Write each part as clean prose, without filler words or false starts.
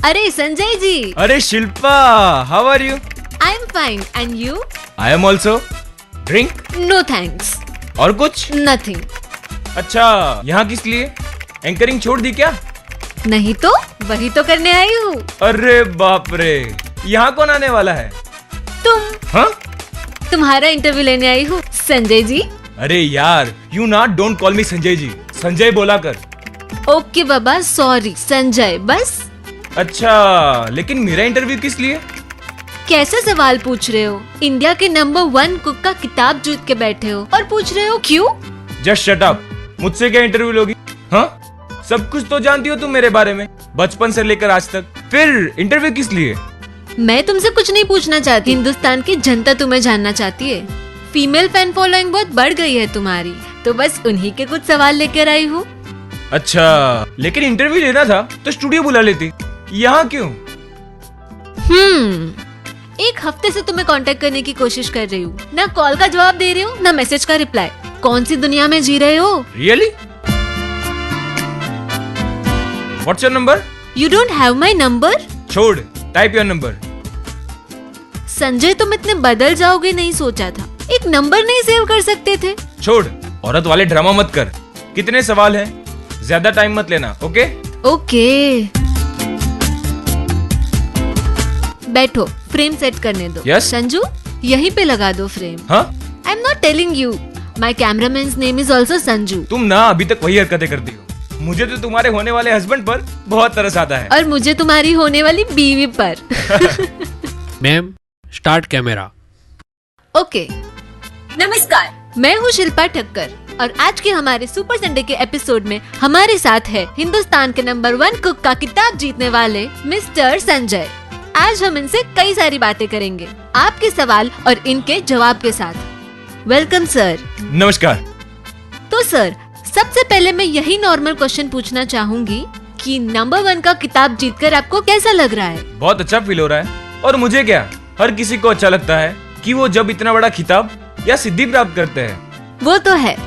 अरे संजय जी। अरे Shilpa, how are you? I am fine and you? I am also. Drink? No thanks. और कुछ? Nothing. अच्छा, यहाँ किस लिए? एंकरिंग छोड़ दी क्या? नहीं तो वही तो करने आई हूँ। अरे बाप रे, यहाँ कौन आने वाला है? तुम। हाँ? तुम्हारा इंटरव्यू लेने आई हूँ संजय जी। अरे यार, you not don't call me Sanjay ji, Sanjay बोला कर। ओके बाबा, सॉरी संजय बस। अच्छा, लेकिन मेरा इंटरव्यू किस लिए? कैसे सवाल पूछ रहे हो? इंडिया के नंबर 1 कुक का किताब जीत के बैठे हो और पूछ रहे हो क्यों? Just shut up. मुझसे क्या इंटरव्यू लोगी? हाँ? सब कुछ तो जानती हो तुम मेरे बारे में, बचपन से लेकर आज तक। फिर इंटरव्यू किस लिए? मैं तुमसे कुछ नहीं पूछना चाहती, हिंदुस्तान की जनता तुम्हें जानना चाहती है। फीमेल फैन फॉलोइंग बहुत बढ़ गई है तुम्हारी, तो बस उन्हीं के कुछ सवाल लेकर आई हूँ। अच्छा, लेकिन इंटरव्यू लेना था तो स्टूडियो बुला लेती, यहाँ क्यों? एक हफ्ते से तुम्हें कांटेक्ट करने की कोशिश कर रही हूँ, ना कॉल का जवाब दे रहे हो ना मैसेज का रिप्लाई। कौन सी दुनिया में जी रहे हो? Really? What's your number? You don't have my number? छोड़, टाइप योर नंबर। संजय तुम इतने बदल जाओगे नहीं सोचा था। एक नंबर नहीं सेव कर सकते थे? छोड़, औरत वाले ड्रामा मत कर। कितने सवाल हैं? ज्यादा टाइम मत लेना, ओके? ओके। बैठो, फ्रेम सेट करने दो। Yes? संजू, यहीं पे लगा दो फ्रेम। हाँ? I am not telling you, my cameraman's name is also Sanju. तुम ना अभी तक वही हरकतें करती हो। मुझे तो तुम्हारे होने वाले हस्बैंड पर बहुत तरस आता है। और मुझे तुम्हारी होने वाली बीवी पर। Ma'am, start camera. ओके। नमस्कार, मैं हूँ शिल्पा ठक्कर और आज के हमारे सुपर संडे के एपिसोड में हमारे साथ है हिंदुस्तान के नंबर 1 कुक का किताब जीतने वाले मिस्टर संजय। आज हम इनसे कई सारी बातें करेंगे, आपके सवाल और इनके जवाब के साथ। Welcome sir. नमस्कार। तो सर, सबसे पहले मैं यही नॉर्मल क्वेश्चन पूछना चाहूंगी कि नंबर 1 का किताब जीतकर आपको कैसा लग रहा है? बहुत अच्छा फील हो रहा है। और मुझे क्या, हर किसी को अच्छा लगता है कि वो जब इतना बड़ा खिताब या सिद्धि प्राप्त करते हैं। वो तो है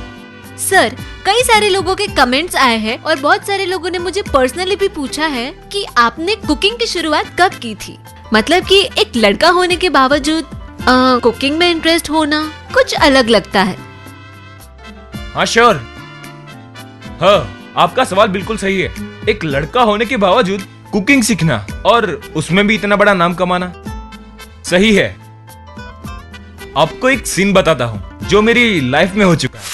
सर। कई सारे लोगों के कमेंट्स आए हैं और बहुत सारे लोगों ने मुझे पर्सनली भी पूछा है कि आपने कुकिंग की शुरुआत कब की थी। मतलब कि एक लड़का होने के बावजूद कुकिंग में इंटरेस्ट होना कुछ अलग लगता है। हाँ श्योर। हाँ, आपका सवाल बिल्कुल सही है। एक लड़का होने के बावजूद कुकिंग सीखना और उसमें भी इतना बड़ा नाम कमाना सही है। आपको एक सीन बताता हूँ जो मेरी लाइफ में हो चुका है।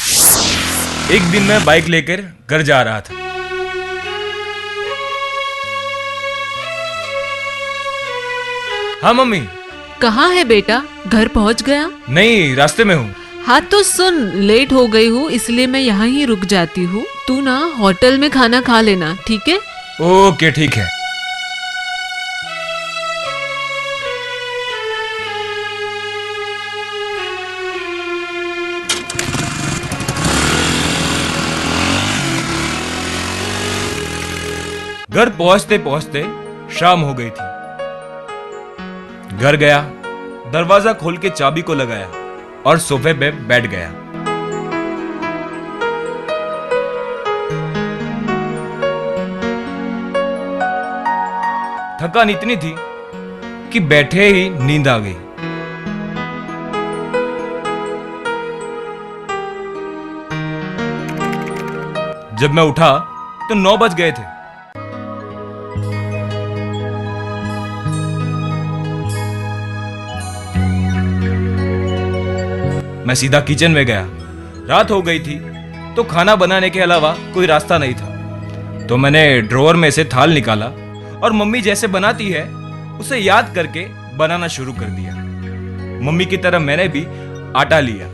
एक दिन मैं बाइक लेकर घर जा रहा था। हाँ मम्मी। कहाँ है बेटा? घर पहुँच गया? नहीं, रास्ते में हूँ। हाँ तो सुन, लेट हो गई हूँ इसलिए मैं यहाँ ही रुक जाती हूँ। तू ना होटल में खाना खा लेना, ठीक है? ओके ठीक है। घर पहुंचते पहुंचते शाम हो गई थी। घर गया, दरवाजा खोल के चाबी को लगाया और सोफे पे बैठ गया। थकान इतनी थी कि बैठे ही नींद आ गई। जब मैं उठा तो 9 बज गए थे। मैं सीधा किचन में गया। रात हो गई थी तो खाना बनाने के अलावा कोई रास्ता नहीं था। तो मैंने ड्रॉअर में से थाल निकाला और मम्मी जैसे बनाती है उसे याद करके बनाना शुरू कर दिया। मम्मी की तरह मैंने भी आटा लिया।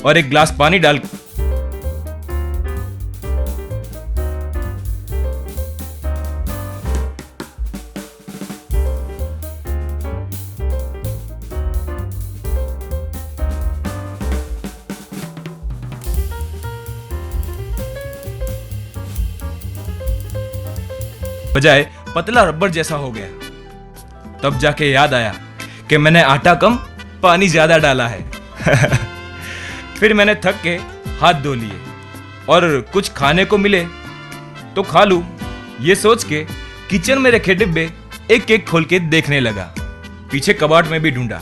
और एक गिलास पानी डाल बजाय पतला रबर जैसा हो गया। तब जाके याद आया कि मैंने आटा कम पानी ज्यादा डाला है। फिर मैंने थक के हाथ धो लिए और कुछ खाने को मिले तो खा लूं, ये सोच के किचन में रखे डिब्बे एक एक खोल के देखने लगा। पीछे कबाड़ में भी ढूंढा,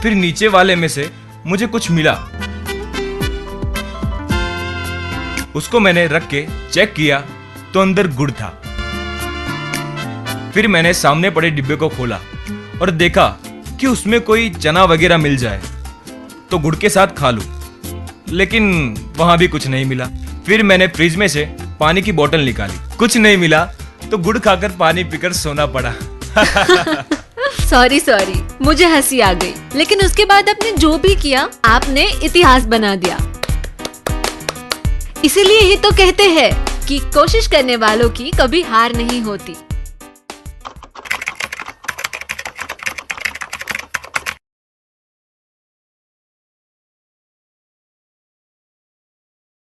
फिर नीचे वाले में से मुझे कुछ मिला। उसको मैंने रख के चेक किया तो अंदर गुड़ था। फिर मैंने सामने पड़े डिब्बे को खोला और देखा कि उसमें कोई चना वगैरह मिल जाए तो गुड़ के साथ खा लूं, लेकिन वहां भी कुछ नहीं मिला। फिर मैंने फ्रिज में से पानी की बोतल निकाली, कुछ नहीं मिला तो गुड़ खाकर पानी पीकर सोना पड़ा। सॉरी मुझे हंसी आ गई, लेकिन उसके बाद आपने जो भी किया आपने इतिहास बना दिया। इसीलिए ही तो कहते हैं कि कोशिश करने वालों की कभी हार नहीं होती।